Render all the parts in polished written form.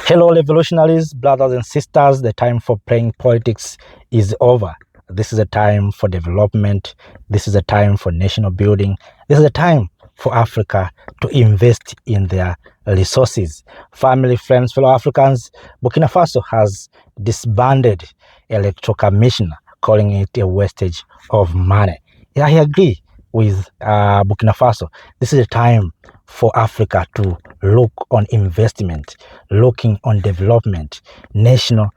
Hello, revolutionaries, brothers and sisters. The time for playing politics is over. This is a time for development. This is a time for national building. This is a time for Africa to invest in their resources. Family, friends, fellow Africans, Burkina Faso has disbanded Electoral Commission, calling it a wastage of money. Yeah, I agree with Burkina Faso. This is a time for Africa to look on investment, looking on development, national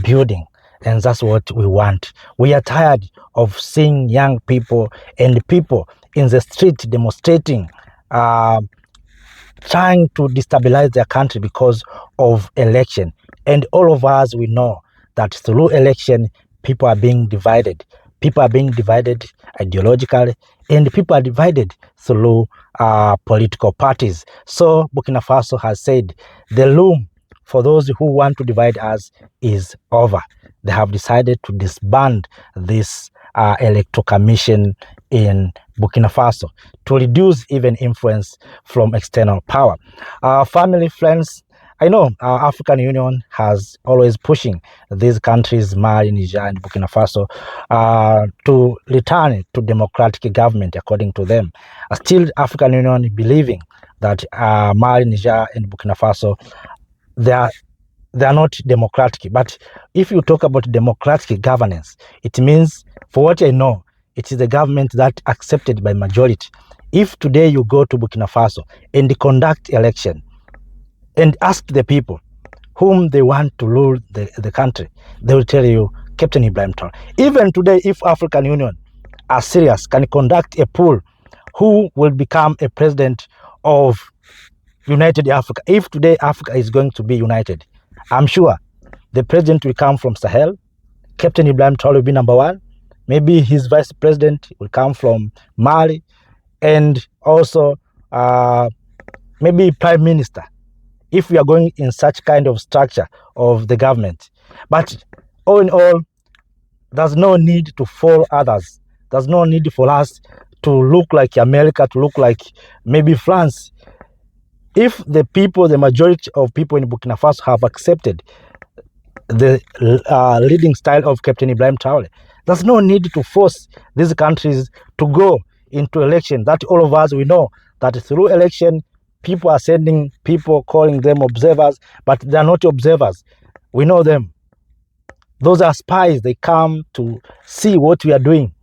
building. And that's what we want. We are tired of seeing young people and people in the street demonstrating, trying to destabilize their country because of election. And all of us, we know that through election, people are being divided. People are being divided ideologically, and people are divided through political parties. So Burkina Faso has said the loom for those who want to divide us is over. They have decided to disband this electoral commission in Burkina Faso to reduce even influence from external power. Family, friends, I know African Union has always pushing these countries, Mali, Niger, and Burkina Faso, to return to democratic government according to them. Still, African Union believing that Mali, Niger, and Burkina Faso, they are not democratic. But if you talk about democratic governance, it means, for what I know, it is the government that accepted by majority. If today you go to Burkina Faso and conduct election and ask the people whom they want to rule the country, they will tell you Captain Ibrahim Traoré. Even today, if African Union are serious, can conduct a poll who will become a president of United Africa. If today Africa is going to be united, I'm sure the president will come from Sahel. Captain Ibrahim Traoré will be number one. Maybe his vice president will come from Mali, and also maybe prime minister, if we are going in such kind of structure of the government. But all in all, there's no need to follow others. There's no need for us to look like America, to look like maybe France. If the people, the majority of people in Burkina Faso have accepted the leading style of Captain Ibrahim Traoré, there's no need to force these countries to go into election. That all of us, we know that through election, people are sending people, calling them observers, but they are not observers. We know them. Those are spies. They come to see what we are doing.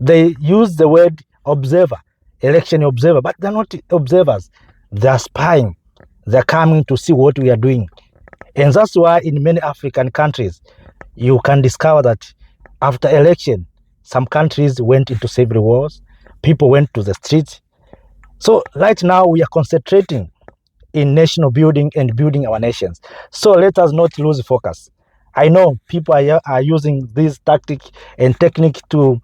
They use the word observer, election observer, but they're not observers. They're spying. They're coming to see what we are doing. And that's why in many African countries, you can discover that after election, some countries went into civil wars. People went to the streets. So right now we are concentrating in national building and building our nations. So let us not lose focus. I know people are using this tactic and technique to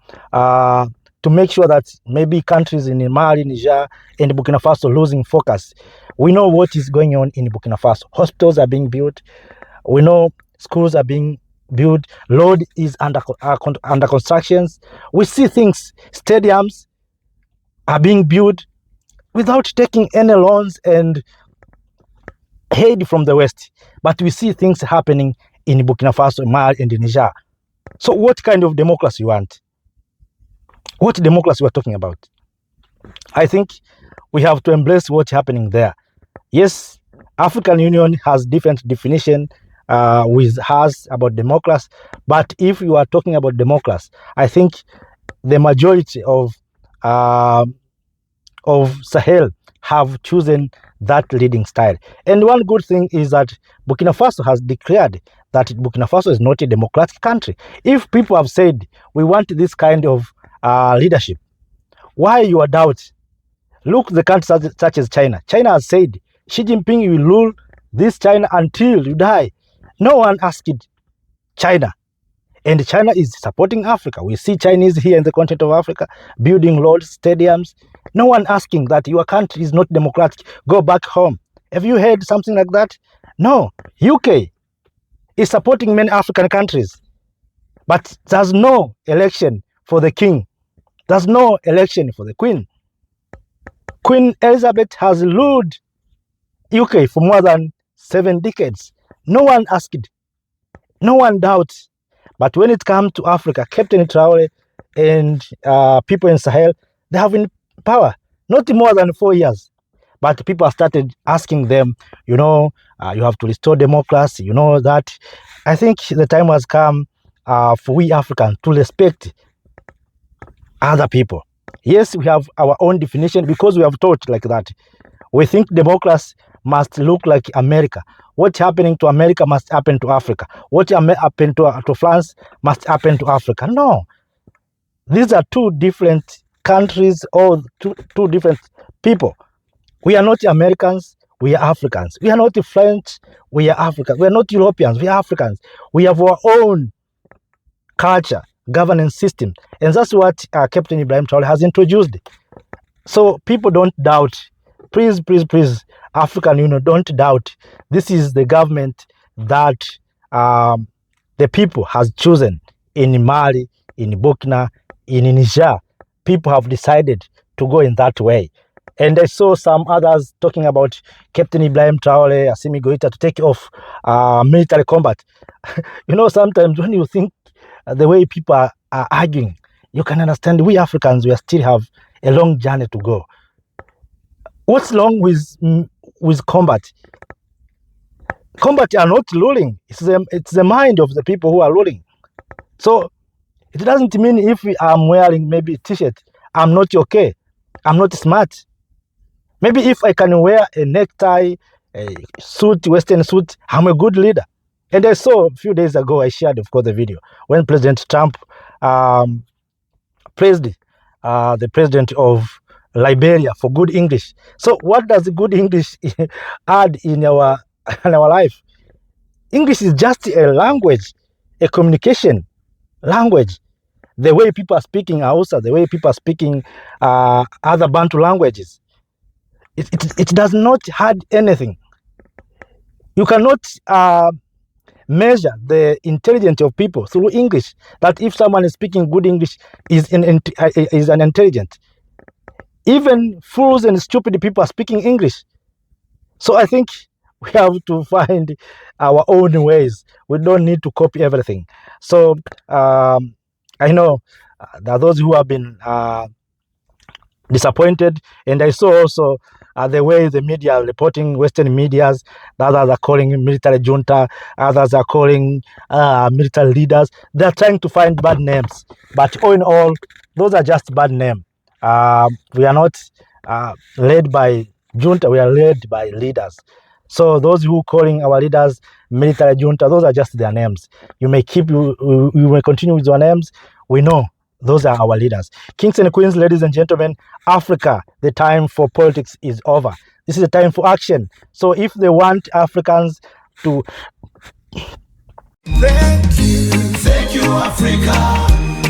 make sure that maybe countries in Mali, Niger, and Burkina Faso losing focus. We know what is going on in Burkina Faso. Hospitals are being built. We know schools are being built. Road is under constructions. We see things. Stadiums are being built without taking any loans and aid from the West. But we see things happening in Burkina Faso, Mali, and Niger. So what kind of democracy you want? What democracy we're talking about? I think we have to embrace what's happening there. Yes, African Union has different definition with us about democracy. But if you are talking about democracy, I think the majority of Sahel have chosen that leading style. And one good thing is that Burkina Faso has declared that Burkina Faso is not a democratic country. If people have said, we want this kind of leadership, why you are doubt? Look, the countries such as China. China has said, Xi Jinping will rule this China until you die. No one asked China. And China is supporting Africa. We see Chinese here in the continent of Africa building roads, stadiums. No one asking that your country is not democratic. Go back home. Have you heard something like that? No. UK is supporting many African countries. But there's no election for the king. There's no election for the queen. Queen Elizabeth has ruled UK for more than 7 decades. No one asked, no one doubts. But when it comes to Africa, Captain Traore and people in Sahel, they have been in power not more than 4 years. But people have started asking them, you have to restore democracy, that. I think the time has come for we Africans to respect other people. Yes, we have our own definition because we have taught like that. We think democracy must look like America. What's happening to America must happen to Africa. What happened to France must happen to Africa. No. These are two different countries or two different people. We are not Americans, we are Africans. We are not French, we are Africans. We are not Europeans, we are Africans. We have our own culture, governance system. And that's what Captain Ibrahim Traoré has introduced. So people don't doubt. Please, African Union, don't doubt. This is the government that the people has chosen in Mali, in Burkina, in Niger. People have decided to go in that way. And I saw some others talking about Captain Ibrahim Traoré, Assimi Goïta to take off military combat. Sometimes when you think the way people are arguing, you can understand we Africans, we still have a long journey to go. What's wrong with combat? Combat are not ruling. It's the mind of the people who are ruling. So it doesn't mean if I'm wearing maybe a t-shirt, I'm not okay. I'm not smart. Maybe if I can wear a necktie, a suit, Western suit, I'm a good leader. And I saw a few days ago, I shared, of course, the video when President Trump praised the president of Liberia for good English. So what does good English add in our life? English is just a language, a communication language. The way people are speaking Hausa, the way people are speaking other Bantu languages, it does not add anything. You cannot measure the intelligence of people through English. That if someone is speaking good English is an intelligent. Even fools and stupid people are speaking English. So I think we have to find our own ways. We don't need to copy everything. So I know there are those who have been disappointed, and I saw also the way the media are reporting, Western medias, the others are calling military junta, others are calling military leaders. They're trying to find bad names, but all in all, those are just bad names. We are not led by junta, we are led by leaders. So those who calling our leaders military junta, those are just their names. You may continue with your names. We know those are our leaders. Kings and queens, ladies and gentlemen, Africa, the time for politics is over. This is the time for action. So if they want Africans to... Thank you, Africa.